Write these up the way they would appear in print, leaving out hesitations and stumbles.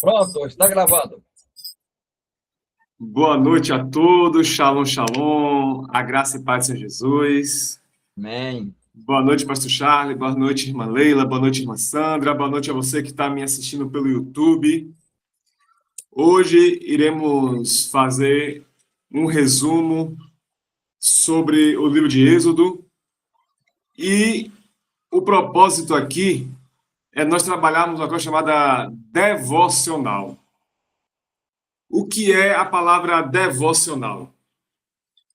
Pronto, está gravado. Boa noite a todos, shalom, shalom, a graça e paz de Senhor Jesus. Amém. Boa noite, pastor Charles, boa noite, irmã Leila, boa noite, irmã Sandra, boa noite a você que está me assistindo pelo YouTube. Hoje iremos fazer um resumo sobre o livro de Êxodo e o propósito aqui é nós trabalharmos uma coisa chamada devocional. O que é a palavra devocional?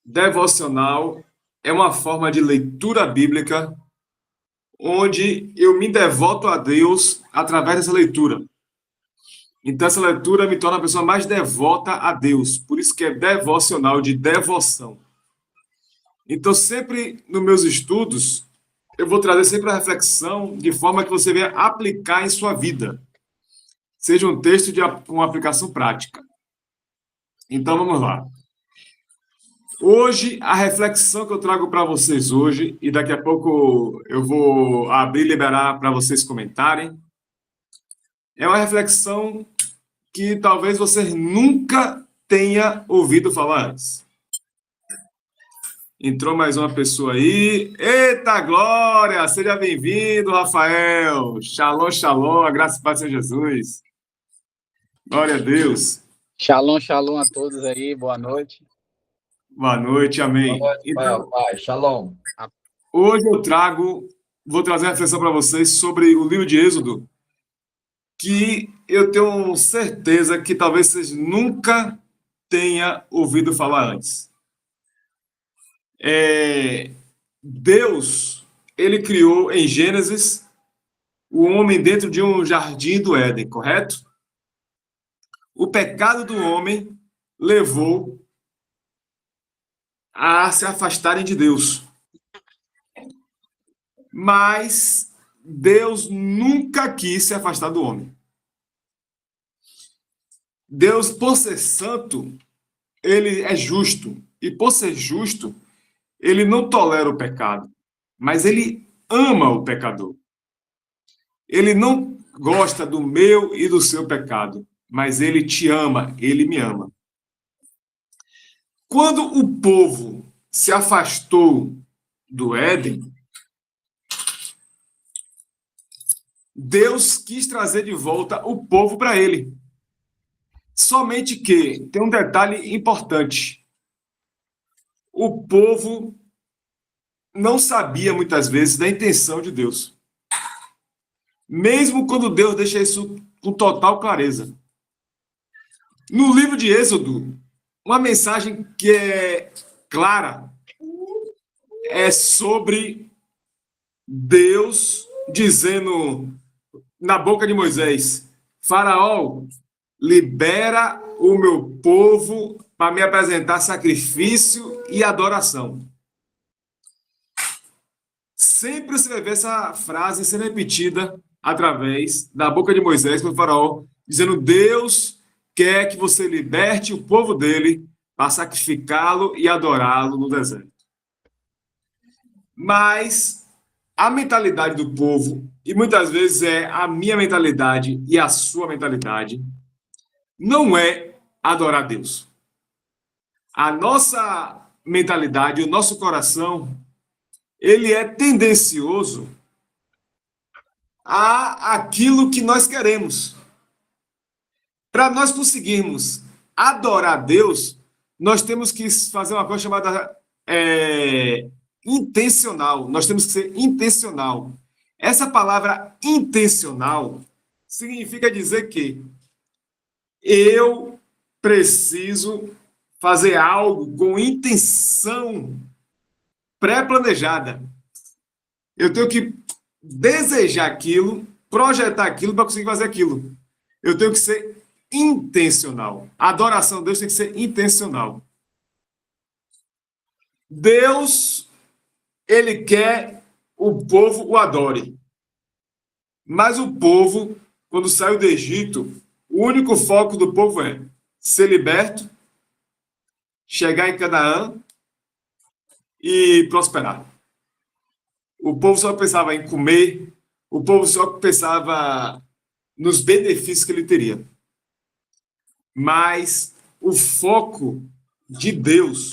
Devocional é uma forma de leitura bíblica onde eu me devoto a Deus através dessa leitura. Então, essa leitura me torna a pessoa mais devota a Deus. Por isso que é devocional, de devoção. Então, sempre nos meus estudos, eu vou trazer sempre a reflexão de forma que você venha aplicar em sua vida. Seja um texto de uma aplicação prática. Então, vamos lá. Hoje, a reflexão que eu trago para vocês hoje, e daqui a pouco eu vou abrir e liberar para vocês comentarem, é uma reflexão que talvez você nunca tenha ouvido falar antes. Entrou mais uma pessoa aí. Eita, glória! Seja bem-vindo, Rafael. Shalom, shalom, a graça e paz de Jesus. Glória a Deus. Shalom, shalom a todos aí, boa noite. Boa noite, amém. Boa noite, Então, pai. Shalom. hoje eu vou trazer uma reflexão para vocês sobre o livro de Êxodo, que eu tenho certeza que talvez vocês nunca tenham ouvido falar antes. Deus, ele criou em Gênesis o homem dentro de um jardim do Éden, correto? O pecado do homem levou a se afastarem de Deus. Mas Deus nunca quis se afastar do homem. Deus, por ser santo, ele é justo. E por ser justo, ele não tolera o pecado, mas ele ama o pecador. Ele não gosta do meu e do seu pecado, mas ele te ama, ele me ama. Quando o povo se afastou do Éden, Deus quis trazer de volta o povo para ele. Somente que tem um detalhe importante. O povo não sabia muitas vezes da intenção de Deus. Mesmo quando Deus deixa isso com total clareza. No livro de Êxodo, uma mensagem que é clara é sobre Deus dizendo na boca de Moisés: Faraó, libera o meu povo para me apresentar sacrifício e adoração. Sempre você vai ver essa frase sendo repetida através da boca de Moisés para o Faraó, dizendo: Deus quer que você liberte o povo dele para sacrificá-lo e adorá-lo no deserto. Mas a mentalidade do povo, e muitas vezes é a minha mentalidade e a sua mentalidade, não é adorar Deus. A nossa mentalidade, o nosso coração, ele é tendencioso a aquilo que nós queremos. Para nós conseguirmos adorar Deus, nós temos que fazer uma coisa chamada intencional. Nós temos que ser intencional. Essa palavra intencional significa dizer que eu preciso fazer algo com intenção pré-planejada. Eu tenho que desejar aquilo, projetar aquilo para conseguir fazer aquilo. Eu tenho que ser intencional. A adoração a Deus tem que ser intencional. Deus, ele quer o povo o adore. Mas o povo, quando saiu do Egito, o único foco do povo é ser liberto, chegar em Canaã e prosperar. O povo só pensava em comer, o povo só pensava nos benefícios que ele teria. Mas o foco de Deus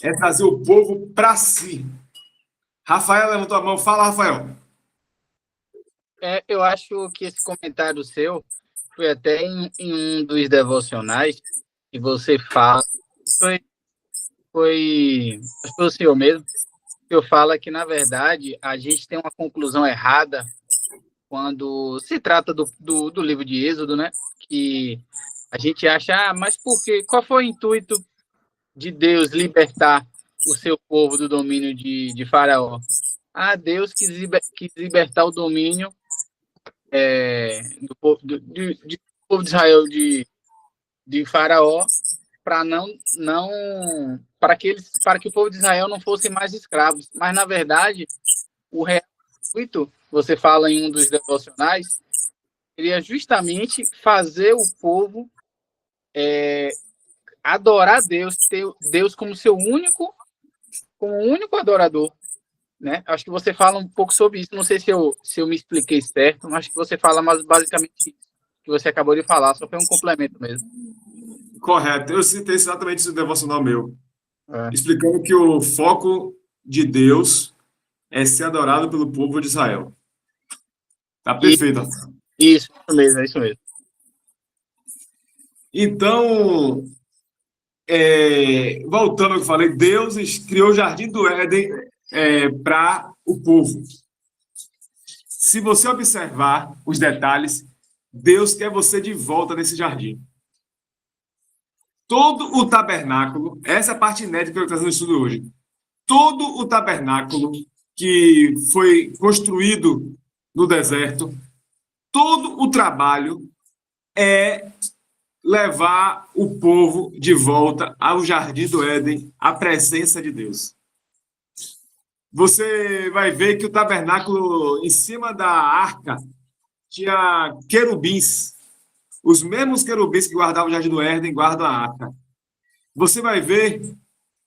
é trazer o povo para si. Rafael levantou a mão. Fala, Rafael. Eu acho que esse comentário seu foi até em um dos devocionais que você fala. Foi o senhor mesmo, que eu falo que, na verdade, a gente tem uma conclusão errada quando se trata do livro de Êxodo, né? Que a gente acha, mas por quê? Qual foi o intuito de Deus libertar o seu povo do domínio de Faraó? Deus quis libertar o domínio do povo de Israel de Faraó para para que o povo de Israel não fosse mais escravos. Mas, na verdade, o real intuito, você fala em um dos devocionais, seria justamente fazer o povo adorar Deus, ter Deus como único adorador, né? Acho que você fala um pouco sobre isso. Não sei se eu me expliquei certo, mas acho que você fala mais basicamente isso que você acabou de falar, só foi um complemento mesmo. Correto. Eu citei exatamente isso no devocional meu, explicando que o foco de Deus é ser adorado pelo povo de Israel. Tá perfeito. Isso mesmo, é isso mesmo. Então, voltando ao que eu falei, Deus criou o Jardim do Éden para o povo. Se você observar os detalhes, Deus quer você de volta nesse jardim. Todo o tabernáculo, essa é a parte inédita que eu estou trazendo no estudo hoje, todo o tabernáculo que foi construído no deserto, todo o trabalho é levar o povo de volta ao Jardim do Éden, à presença de Deus. Você vai ver que o tabernáculo, em cima da arca, tinha querubins. Os mesmos querubins que guardavam o Jardim do Éden guardam a arca. Você vai ver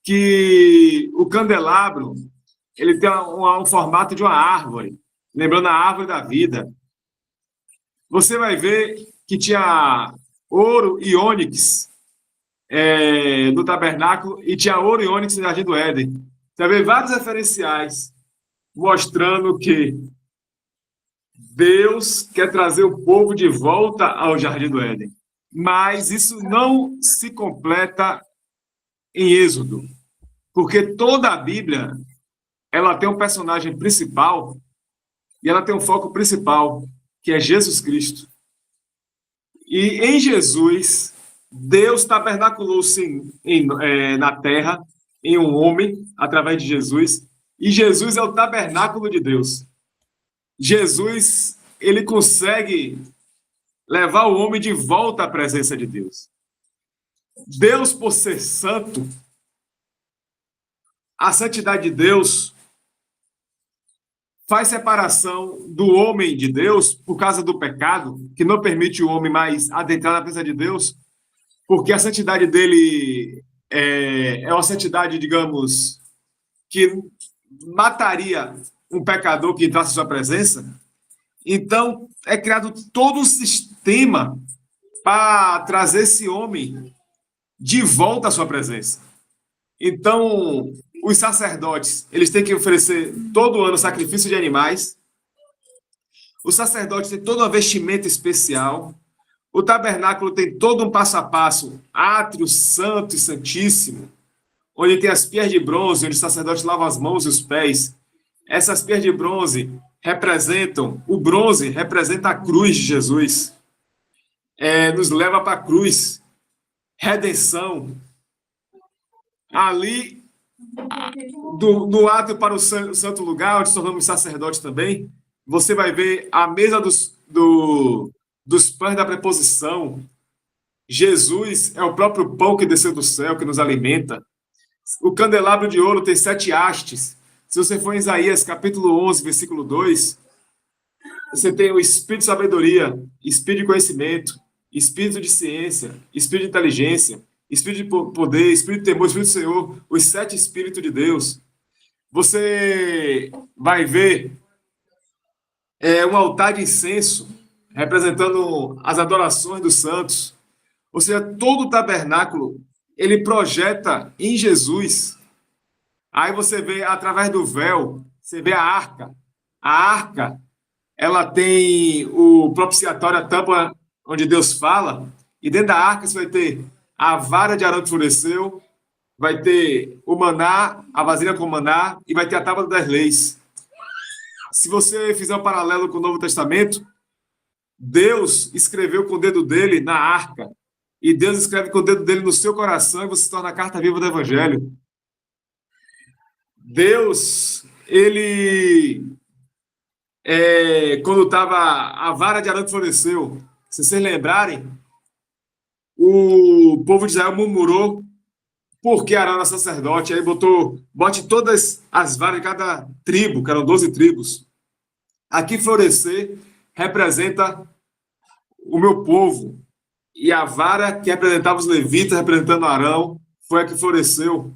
que o candelabro ele tem um formato de uma árvore, lembrando a árvore da vida. Você vai ver que tinha ouro e ônix no tabernáculo e tinha ouro e ônix no Jardim do Éden. Você vai ver vários referenciais mostrando que Deus quer trazer o povo de volta ao Jardim do Éden. Mas isso não se completa em Êxodo, porque toda a Bíblia ela tem um personagem principal e ela tem um foco principal, que é Jesus Cristo. E em Jesus, Deus tabernaculou-se na terra, em um homem, através de Jesus, e Jesus é o tabernáculo de Deus. Jesus, ele consegue levar o homem de volta à presença de Deus. Deus, por ser santo, a santidade de Deus faz separação do homem de Deus por causa do pecado, que não permite o homem mais adentrar na presença de Deus, porque a santidade dele é uma santidade, digamos, que mataria um pecador que entrasse em sua presença. Então, é criado todo um sistema para trazer esse homem de volta à sua presença. Então, os sacerdotes, eles têm que oferecer todo ano sacrifício de animais. Os sacerdotes têm toda uma vestimenta especial. O tabernáculo tem todo um passo a passo, átrio santo e santíssimo, onde tem as pias de bronze, onde os sacerdotes lavam as mãos e os pés. Essas pias de bronze o bronze representa a cruz de Jesus. Nos leva para a cruz, redenção. Ali, do átrio para o santo lugar, onde tornamos sacerdotes também, você vai ver a mesa dos pães da preposição. Jesus é o próprio pão que desceu do céu, que nos alimenta. O candelabro de ouro tem 7 hastes. Se você for em Isaías, capítulo 11, versículo 2, você tem o espírito de sabedoria, espírito de conhecimento, espírito de ciência, espírito de inteligência, espírito de poder, espírito de temor, espírito do Senhor, os 7 espíritos de Deus. Você vai ver um altar de incenso representando as adorações dos santos. Ou seja, todo o tabernáculo, ele projeta em Jesus. Aí você vê, através do véu, você vê a arca. A arca, ela tem o propiciatório, a tampa onde Deus fala, e dentro da arca você vai ter a vara de Arão que floresceu, vai ter o maná, a vasilha com maná, e vai ter a tábua das leis. Se você fizer um paralelo com o Novo Testamento, Deus escreveu com o dedo dele na arca, e Deus escreve com o dedo dele no seu coração, e você se torna a carta viva do Evangelho. Deus, ele, quando estava a vara de Arão que floresceu, se vocês lembrarem, o povo de Israel murmurou porque Arão era sacerdote, aí bote todas as varas de cada tribo, que eram 12 tribos. Aqui florescer representa o meu povo, e a vara que representava os levitas, representando Arão, foi a que floresceu.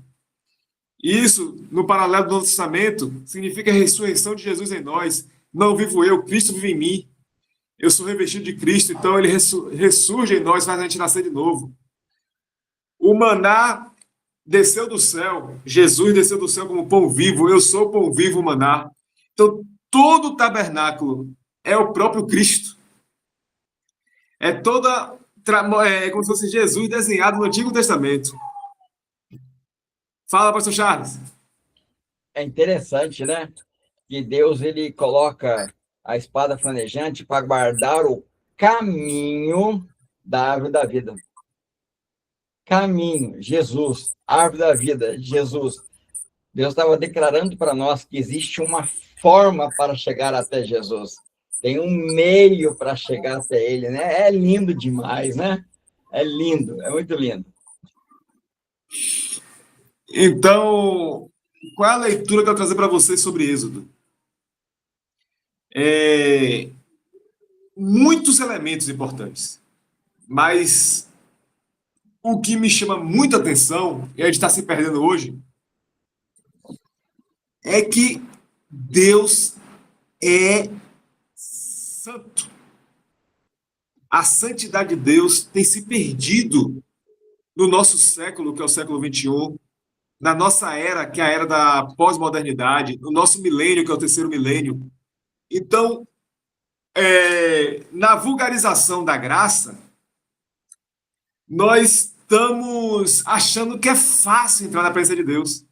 Isso, no paralelo do Novo Testamento, significa a ressurreição de Jesus em nós. Não vivo eu, Cristo vive em mim. Eu sou revestido de Cristo, então ele ressurge em nós, faz a gente nascer de novo. O maná desceu do céu, Jesus desceu do céu como pão vivo, eu sou o pão vivo, o maná. Então, todo o tabernáculo é o próprio Cristo. É como se fosse Jesus desenhado no Antigo Testamento. Fala, pastor Charles. É interessante, né? Que Deus ele coloca a espada flamejante para guardar o caminho da árvore da vida. Caminho, Jesus, árvore da vida, Jesus. Deus estava declarando para nós que existe uma forma para chegar até Jesus. Tem um meio para chegar até ele, né? É lindo demais, né? É lindo, é muito lindo. Então, qual é a leitura que eu vou trazer para vocês sobre Êxodo? Muitos elementos importantes, mas o que me chama muita atenção, e a gente está se perdendo hoje, é que Deus é santo. A santidade de Deus tem se perdido no nosso século, que é o século XXI, na nossa era, que é a era da pós-modernidade, no nosso milênio, que é o terceiro milênio. Então, na vulgarização da graça, nós estamos achando que é fácil entrar na presença de Deus.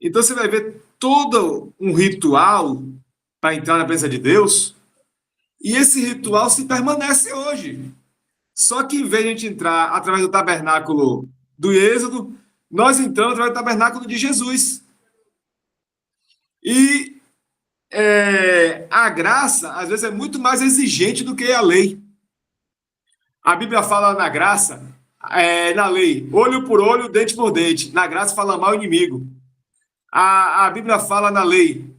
Então, você vai ver todo um ritual para entrar na presença de Deus, e esse ritual se permanece hoje. Só que, em vez de a gente entrar através do tabernáculo do Êxodo, nós entramos através do tabernáculo de Jesus. E a graça, às vezes, é muito mais exigente do que a lei. A Bíblia fala na graça, na lei, olho por olho, dente por dente. Na graça fala mal o inimigo. A Bíblia fala na lei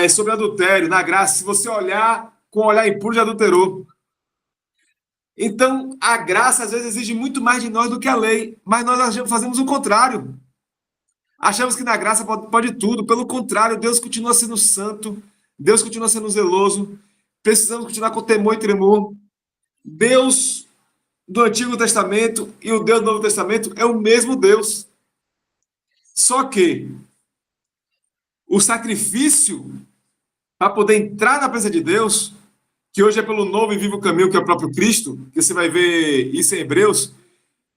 sobre adultério. Na graça, se você olhar com olhar impuro, já adulterou. Então, a graça, às vezes, exige muito mais de nós do que a lei. Mas nós fazemos o contrário. Achamos que na graça pode tudo. Pelo contrário, Deus continua sendo santo. Deus continua sendo zeloso. Precisamos continuar com temor e tremor. Deus do Antigo Testamento e o Deus do Novo Testamento é o mesmo Deus. Só que o sacrifício para poder entrar na presença de Deus, que hoje é pelo novo e vivo caminho, que é o próprio Cristo, que você vai ver isso em Hebreus,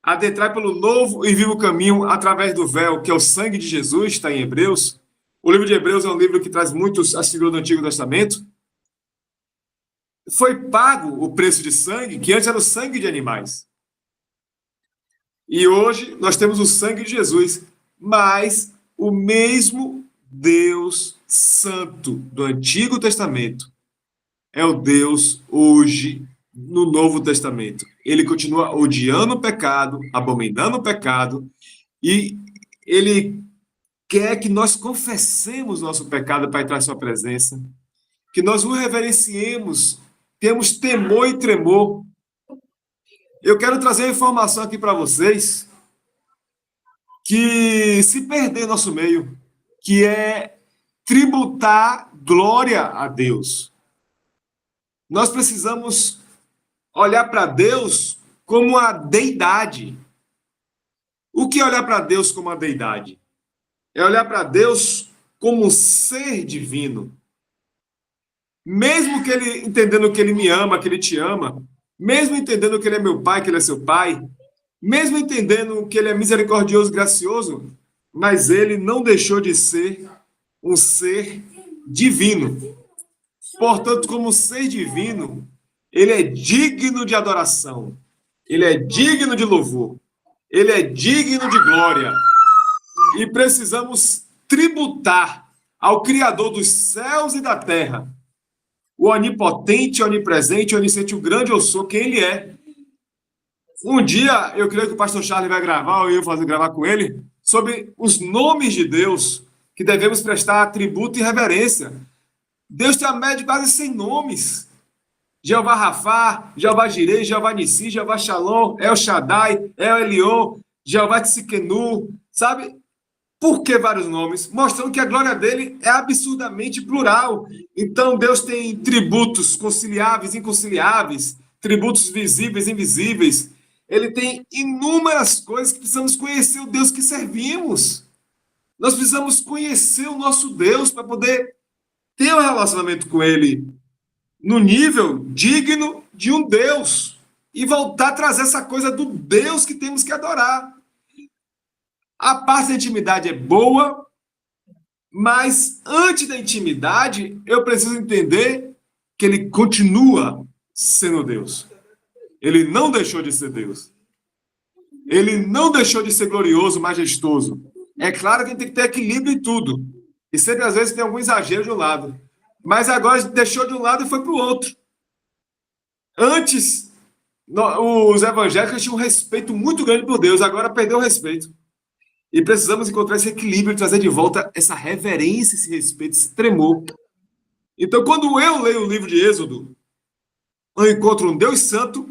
adentrar pelo novo e vivo caminho através do véu, que é o sangue de Jesus, está em Hebreus. O livro de Hebreus é um livro que traz muitos as figuras do Antigo Testamento. Foi pago o preço de sangue, que antes era o sangue de animais. E hoje nós temos o sangue de Jesus, mas o mesmo Deus Santo do Antigo Testamento é o Deus hoje no Novo Testamento. Ele continua odiando o pecado, abominando o pecado, e ele quer que nós confessemos nosso pecado para entrar em sua presença, que nós o reverenciemos, temos temor e tremor. Eu quero trazer uma informação aqui para vocês que se perder nosso meio, que é tributar glória a Deus. Nós precisamos olhar para Deus como a deidade. O que é olhar para Deus como a deidade? É olhar para Deus como um ser divino. Mesmo que ele entendendo que ele me ama, que ele te ama, mesmo entendendo que ele é meu pai, que ele é seu pai, mesmo entendendo que ele é misericordioso e gracioso, mas ele não deixou de ser um ser divino. Portanto, como ser divino, ele é digno de adoração, ele é digno de louvor, ele é digno de glória. E precisamos tributar ao Criador dos céus e da terra, o onipotente, onipresente, onisciente, o grande eu sou, quem ele é. Um dia, eu creio que o pastor Charles vai gravar, ou eu vou gravar com ele, sobre os nomes de Deus, que devemos prestar tributo e reverência. Deus tem a média de quase 100 nomes. Jeová Rafá, Jeová Jireh, Jeová Nissi, Jeová Shalom, El Shaddai, El Elyon, Jeová Tsidkenu, sabe? Por que vários nomes? Mostrando que a glória dele é absurdamente plural. Então, Deus tem tributos conciliáveis, inconciliáveis, tributos visíveis, invisíveis. Ele tem inúmeras coisas que precisamos conhecer o Deus que servimos. Nós precisamos conhecer o nosso Deus para poder ter um relacionamento com ele no nível digno de um Deus e voltar a trazer essa coisa do Deus que temos que adorar. A parte da intimidade é boa, mas antes da intimidade, eu preciso entender que ele continua sendo Deus. Ele não deixou de ser Deus. Ele não deixou de ser glorioso, majestoso. É claro que a gente tem que ter equilíbrio em tudo. E sempre, às vezes, tem algum exagero de um lado. Mas agora deixou de um lado e foi para o outro. Antes, os evangélicos tinham um respeito muito grande por Deus, agora perdeu o respeito. E precisamos encontrar esse equilíbrio e trazer de volta essa reverência, esse respeito, esse tremor. Então, quando eu leio o livro de Êxodo, eu encontro um Deus santo,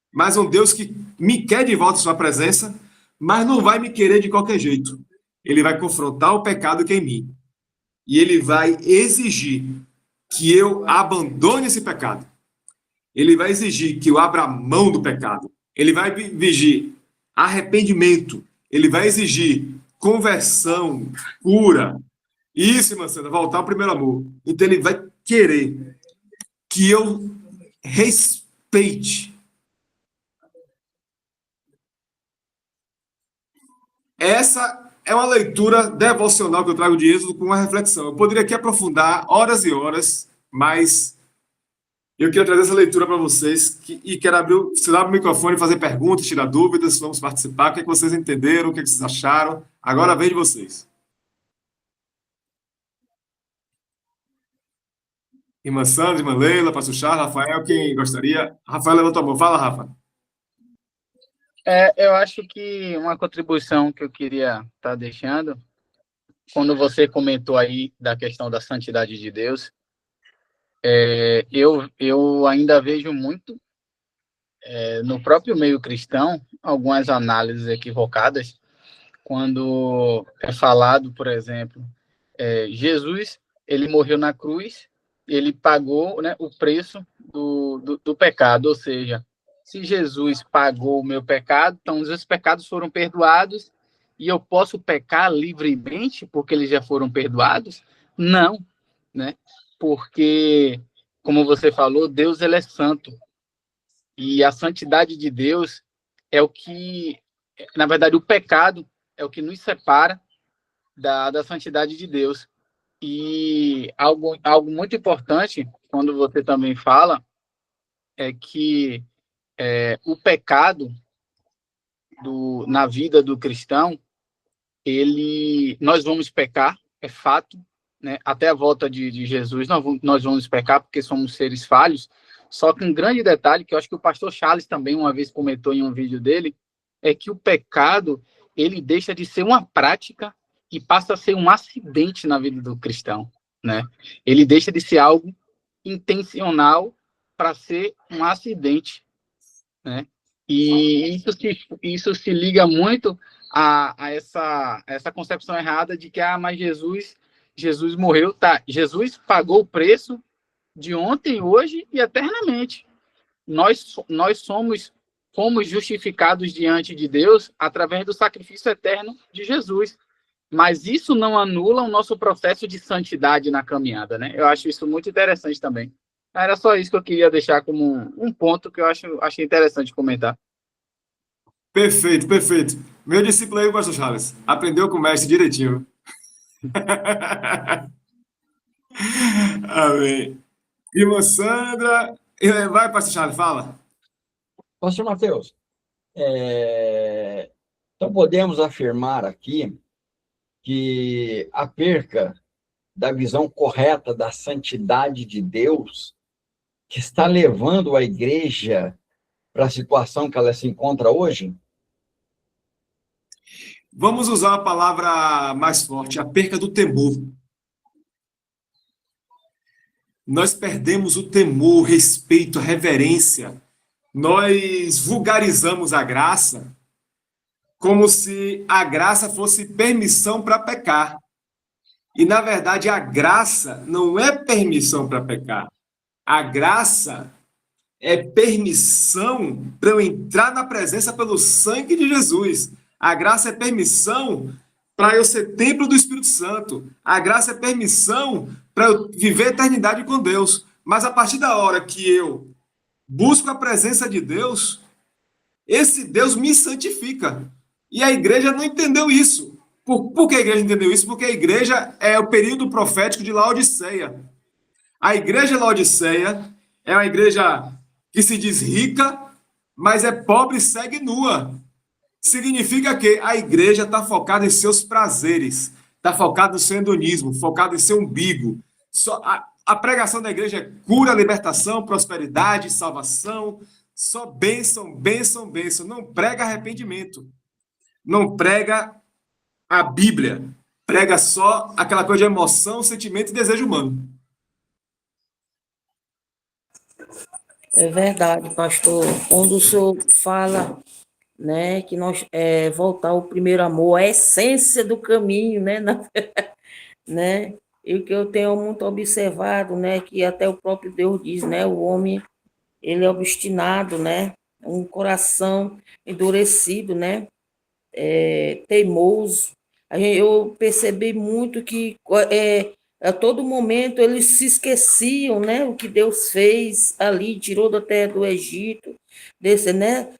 mas um Deus que me quer de volta em sua presença, mas não vai me querer de qualquer jeito. Ele vai confrontar o pecado que é em mim. E ele vai exigir que eu abandone esse pecado. Ele vai exigir que eu abra mão do pecado. Ele vai exigir arrependimento. Ele vai exigir conversão, cura. Isso, irmã Sandra, voltar ao primeiro amor. Então ele vai querer que eu respeite. Essa é uma leitura devocional que eu trago de Êxodo com uma reflexão. Eu poderia aqui aprofundar horas e horas, mas eu quero trazer essa leitura para vocês e quero abrir o microfone, fazer perguntas, tirar dúvidas, vamos participar. O que é que vocês entenderam, o que é que vocês acharam? Agora vem de vocês. Irmã Sandra, irmã Leila, pastor Charles, Rafael, quem gostaria? Rafael levantou a mão. Fala, Rafa. Eu acho que uma contribuição que eu queria estar deixando, quando você comentou aí da questão da santidade de Deus, eu ainda vejo muito no próprio meio cristão algumas análises equivocadas quando é falado, por exemplo, Jesus, ele morreu na cruz, ele pagou, né, o preço do pecado, ou seja, se Jesus pagou o meu pecado, então os meus pecados foram perdoados e eu posso pecar livremente porque eles já foram perdoados? Não, né? Porque, como você falou, Deus ele é santo. E a santidade de Deus é o que, na verdade, o pecado é o que nos separa da santidade de Deus. E algo muito importante, quando você também fala, é que o pecado na vida do cristão, nós vamos pecar, é fato, né? Até a volta de Jesus nós vamos pecar porque somos seres falhos. Só que um grande detalhe, que eu acho que o pastor Charles também uma vez comentou em um vídeo dele, é que o pecado ele deixa de ser uma prática e passa a ser um acidente na vida do cristão, né? Ele deixa de ser algo intencional para ser um acidente, né? E isso se liga muito a essa concepção errada de que mas Jesus morreu, tá? Jesus pagou o preço de ontem, hoje e eternamente. Nós fomos justificados diante de Deus através do sacrifício eterno de Jesus. Mas isso não anula o nosso processo de santidade na caminhada, né? Eu acho isso muito interessante também. Era só isso que eu queria deixar como um ponto que eu achei interessante comentar. Perfeito, perfeito. Meu discípulo aí, o pastor Charles, aprendeu com o mestre direitinho. Amém. Irmã Sandra, vai, pastor Charles, fala. Pastor Mateus, então podemos afirmar aqui que a perca da visão correta da santidade de Deus, que está levando a igreja para a situação que ela se encontra hoje? Vamos usar a palavra mais forte, a perca do temor. Nós perdemos o temor, o respeito, a reverência. Nós vulgarizamos a graça como se a graça fosse permissão para pecar. E, na verdade, a graça não é permissão para pecar. A graça é permissão para eu entrar na presença pelo sangue de Jesus. A graça é permissão para eu ser templo do Espírito Santo. A graça é permissão para eu viver a eternidade com Deus. Mas a partir da hora que eu busco a presença de Deus, esse Deus me santifica. E a igreja não entendeu isso. Por que a igreja entendeu isso? Porque a igreja é o período profético de Laodiceia. A igreja Laodiceia é uma igreja que se diz rica, mas é pobre e segue nua. Significa que a igreja está focada em seus prazeres, está focada no seu hedonismo, focada em seu umbigo. A pregação da igreja é cura, libertação, prosperidade, salvação, só bênção, bênção, bênção. Não prega arrependimento. Não prega a Bíblia. Prega só aquela coisa de emoção, sentimento e desejo humano. É verdade, pastor. Quando o senhor fala, né, que nós voltar ao primeiro amor, a essência do caminho, né, né? E o que eu tenho muito observado, né, que até o próprio Deus diz, né, o homem ele é obstinado, né, um coração endurecido, né, teimoso. Eu percebi muito que a todo momento eles se esqueciam, né, o que Deus fez ali, tirou da terra do Egito,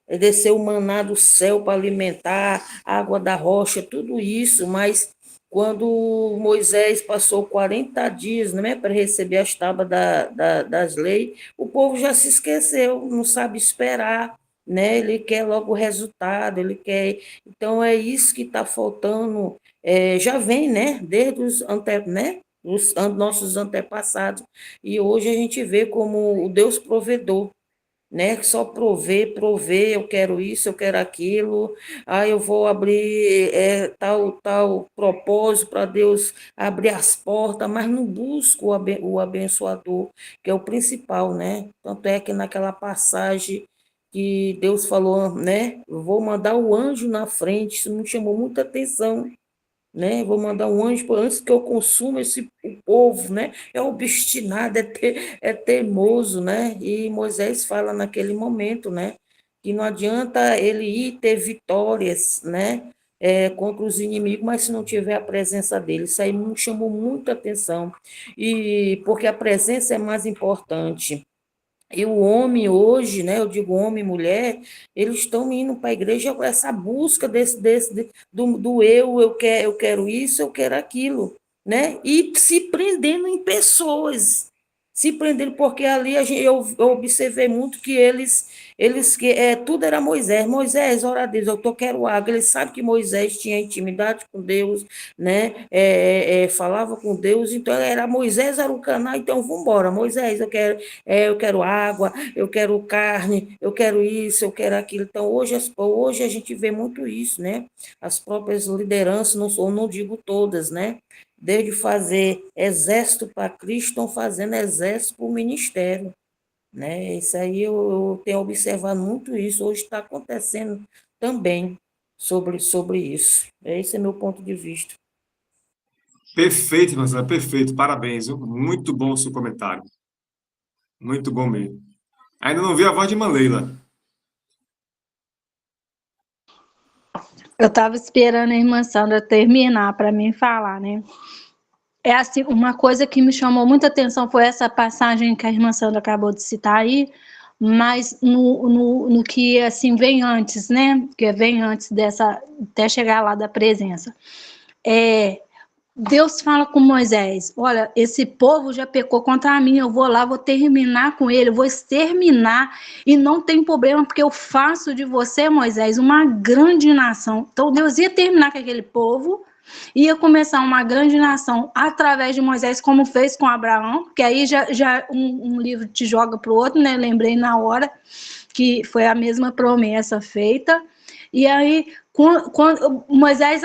desceu o maná do céu para alimentar, água da rocha, tudo isso, mas quando Moisés passou 40 dias, né, para receber as tábuas das leis, o povo já se esqueceu, não sabe esperar, né? Ele quer logo o resultado, ele quer. Então é isso que está faltando. Já vem, né? Desde os nossos antepassados. E hoje a gente vê como o Deus provedor, né? Que só prover, eu quero isso, eu quero aquilo, eu vou abrir tal propósito para Deus abrir as portas, mas não busco o abençoador, que é o principal, né? Tanto é que naquela passagem que Deus falou, né? Eu vou mandar o anjo na frente, isso me chamou muita atenção, né? Vou mandar um anjo antes que eu consuma o povo, né? É obstinado, é teimoso, né? E Moisés fala naquele momento, né? Que não adianta ele ir ter vitórias, né? Contra os inimigos, mas se não tiver a presença dele, isso aí me chamou muita atenção, e porque a presença é mais importante. E o homem hoje, né, eu digo homem e mulher, eles estão indo para a igreja com essa busca do eu quero isso, eu quero aquilo, né? E se prendendo em pessoas, se prendendo, porque ali eu observei muito que eles que tudo era Moisés, ora a Deus, quero água. Ele sabe que Moisés tinha intimidade com Deus, né? Falava com Deus, então Moisés era o canal, então vamos embora, Moisés, eu quero água, eu quero carne, eu quero isso, eu quero aquilo. Então, hoje a gente vê muito isso, né? As próprias lideranças, não digo todas, né? Desde fazer exército para Cristo, estão fazendo exército para o ministério, né? Isso aí eu tenho observado muito isso, hoje está acontecendo também sobre isso. Esse é meu ponto de vista. Perfeito, Marcelo, perfeito. Parabéns, viu? Muito bom o seu comentário. Muito bom mesmo. Ainda não vi a voz de Leila. Eu estava esperando a irmã Sandra terminar para mim falar, né? É assim, uma coisa que me chamou muita atenção foi essa passagem que a irmã Sandra acabou de citar aí, mas no que assim vem antes, né? Que vem antes dessa, até chegar lá da presença. Deus fala com Moisés: olha, esse povo já pecou contra mim, eu vou lá, vou terminar com ele, eu vou exterminar, e não tem problema, porque eu faço de você, Moisés, uma grande nação. Então Deus ia terminar com aquele povo, ia começar uma grande nação através de Moisés, como fez com Abraão, que aí já um livro te joga para o outro, né? Lembrei na hora que foi a mesma promessa feita. E aí, quando Moisés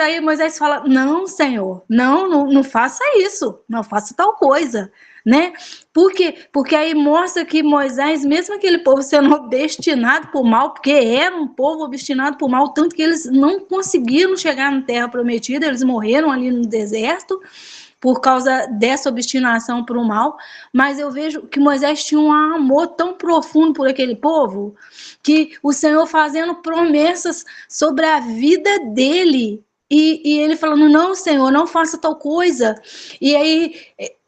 fala: não, Senhor, não faça isso, não faça tal coisa, né? Por quê? Porque aí mostra que Moisés, mesmo aquele povo sendo obstinado por mal, porque era um povo obstinado por mal, tanto que eles não conseguiram chegar na terra prometida, eles morreram ali no deserto por causa dessa obstinação para o mal, mas eu vejo que Moisés tinha um amor tão profundo por aquele povo, que o Senhor fazendo promessas sobre a vida dele, e ele falando: não, Senhor, não faça tal coisa. E aí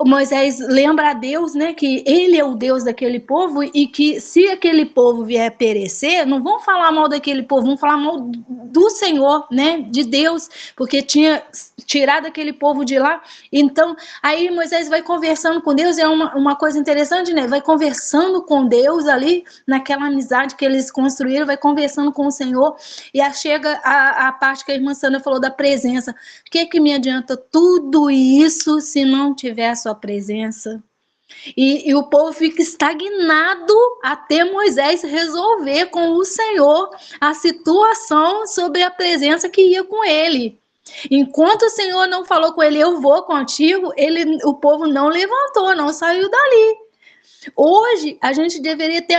Moisés lembra a Deus, né, que ele é o Deus daquele povo, e que se aquele povo vier perecer, não vão falar mal daquele povo, vão falar mal do Senhor, né, de Deus, porque tinha tirado aquele povo de lá. Então, aí Moisés vai conversando com Deus, é uma coisa interessante, né, vai conversando com Deus ali, naquela amizade que eles construíram, vai conversando com o Senhor, e aí chega a parte que a irmã Sandra falou da presença. O que me adianta tudo isso se não tiver a sua presença? E o povo fica estagnado até Moisés resolver com o Senhor a situação sobre a presença que ia com ele. Enquanto o Senhor não falou com ele: eu vou contigo, o povo não levantou, não saiu dali. Hoje, a gente deveria ter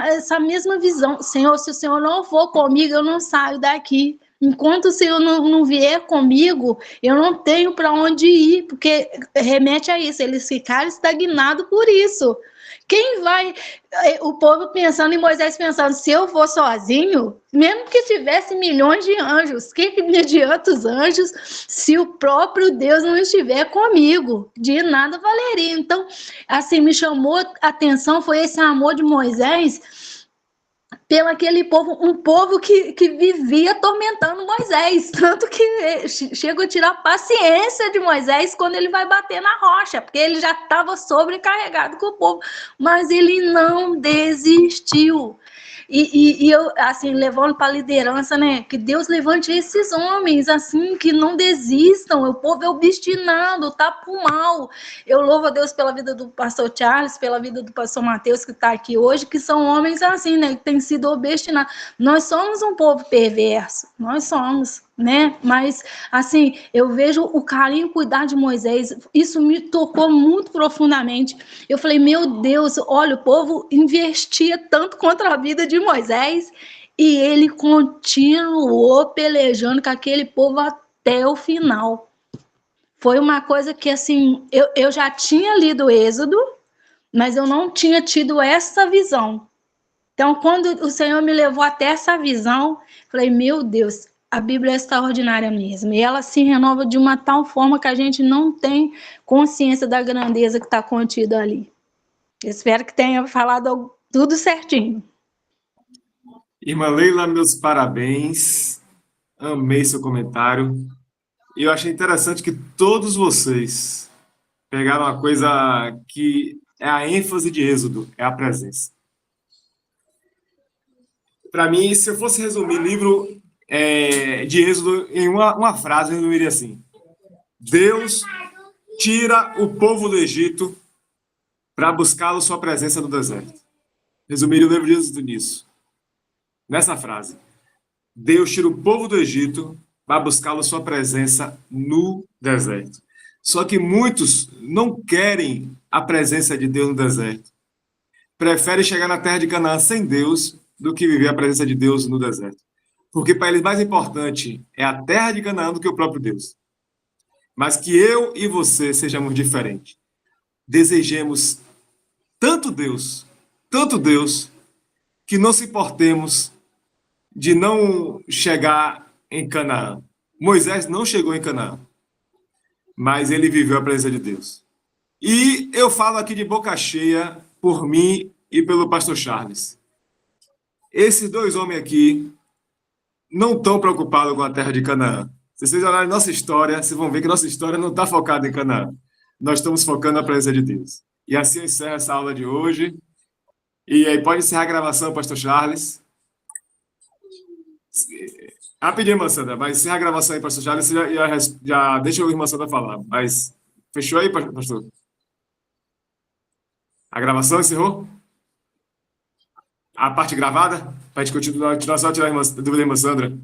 essa mesma visão. Senhor, se o Senhor não for comigo, eu não saio daqui. Enquanto o Senhor não vier comigo, eu não tenho para onde ir, porque remete a isso, eles ficaram estagnados por isso. Quem vai, o povo pensando, em Moisés pensando: se eu for sozinho, mesmo que tivesse milhões de anjos, que me adianta os anjos se o próprio Deus não estiver comigo? De nada valeria. Então, assim, me chamou a atenção, foi esse amor de Moisés pelo aquele povo, um povo que vivia atormentando Moisés, tanto que chega a tirar a paciência de Moisés quando ele vai bater na rocha, porque ele já estava sobrecarregado com o povo, mas ele não desistiu. E eu, assim, levando para a liderança, né, que Deus levante esses homens, assim, que não desistam. O povo é obstinado, tá pro mal. Eu louvo a Deus pela vida do pastor Charles, pela vida do pastor Mateus, que está aqui hoje, que são homens assim, né, que têm sido obstinados. Nós somos um povo perverso, nós somos, né, mas, assim, eu vejo o carinho e cuidar de Moisés, isso me tocou muito profundamente. Eu falei: meu Deus, olha, o povo investia tanto contra a vida de Moisés, e ele continuou pelejando com aquele povo até o final. Foi uma coisa que, assim, eu já tinha lido o Êxodo, mas eu não tinha tido essa visão. Então, quando o Senhor me levou até essa visão, falei: meu Deus, a Bíblia é extraordinária mesmo. E ela se renova de uma tal forma que a gente não tem consciência da grandeza que está contida ali. Eu espero que tenha falado tudo certinho. Irmã Leila, meus parabéns. Amei seu comentário. E eu achei interessante que todos vocês pegaram uma coisa que é a ênfase de Êxodo, é a presença. Para mim, se eu fosse resumir o livro de Êxodo em uma frase, eu resumiria assim: Deus tira o povo do Egito para buscá-lo sua presença no deserto. Resumiria o livro de Êxodo nisso. Nessa frase: Deus tira o povo do Egito para buscá-lo sua presença no deserto. Só que muitos não querem a presença de Deus no deserto. Preferem chegar na terra de Canaã sem Deus do que viver a presença de Deus no deserto. Porque para eles mais importante é a terra de Canaã do que o próprio Deus. Mas que eu e você sejamos diferentes. Desejemos tanto Deus, que não se importemos de não chegar em Canaã. Moisés não chegou em Canaã, mas ele viveu a presença de Deus. E eu falo aqui de boca cheia por mim e pelo pastor Charles. Esses dois homens aqui não estão preocupados com a terra de Canaã. Se vocês olharem nossa história, vocês vão ver que nossa história não está focada em Canaã. Nós estamos focando na presença de Deus. E assim eu encerro essa aula de hoje. E aí pode encerrar a gravação, pastor Charles. Rapidinho, irmã Sandra, mas encerra a gravação aí, pastor Charles, já deixa o irmã Sandra falar. Mas fechou aí, pastor? A gravação encerrou? A parte gravada? Para a gente continuar só tirar a dúvida da irmã Sandra.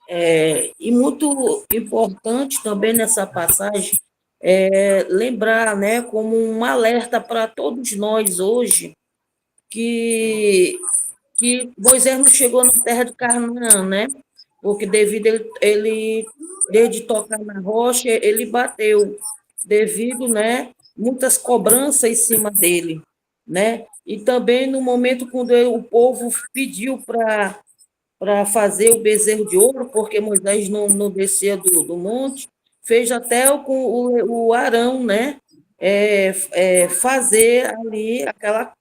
E muito importante também nessa passagem lembrar, né, como um alerta para todos nós hoje, que Moisés não chegou na terra de Canaã, né? Porque devido ele desde tocar na rocha, ele bateu, devido, né, muitas cobranças em cima dele, né? E também no momento quando o povo pediu para fazer o bezerro de ouro, porque Moisés não descia do monte, fez até o Arão, né? Fazer ali aquela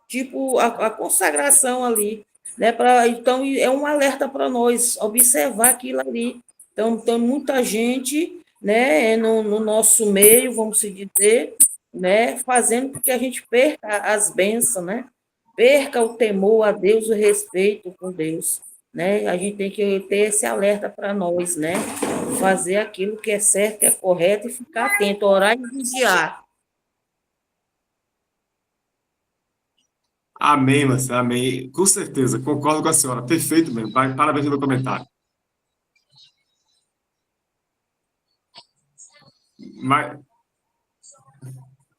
tipo a consagração ali, né? Então é um alerta para nós observar aquilo ali. Então tem muita gente, né? No nosso meio, vamos se dizer, né? Fazendo com que a gente perca as bênçãos, né? Perca o temor a Deus, o respeito com Deus, né? A gente tem que ter esse alerta para nós, né? Fazer aquilo que é certo, que é correto e ficar atento, orar e vigiar. Amém, Marcelo, amém. Com certeza, concordo com a senhora. Perfeito mesmo. Parabéns pelo comentário.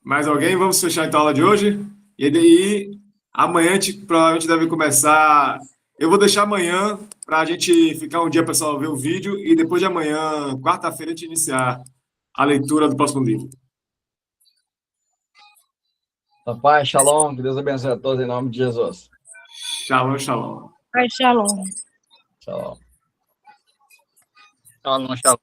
Mais alguém? Vamos fechar então a aula de hoje? E daí, amanhã a gente provavelmente deve começar. Eu vou deixar amanhã para a gente ficar um dia, pessoal, ver o vídeo e depois de amanhã, quarta-feira, a gente iniciar a leitura do próximo livro. Pai, shalom, que Deus abençoe a todos em nome de Jesus. Shalom, shalom. Pai, shalom. Shalom. Shalom, shalom.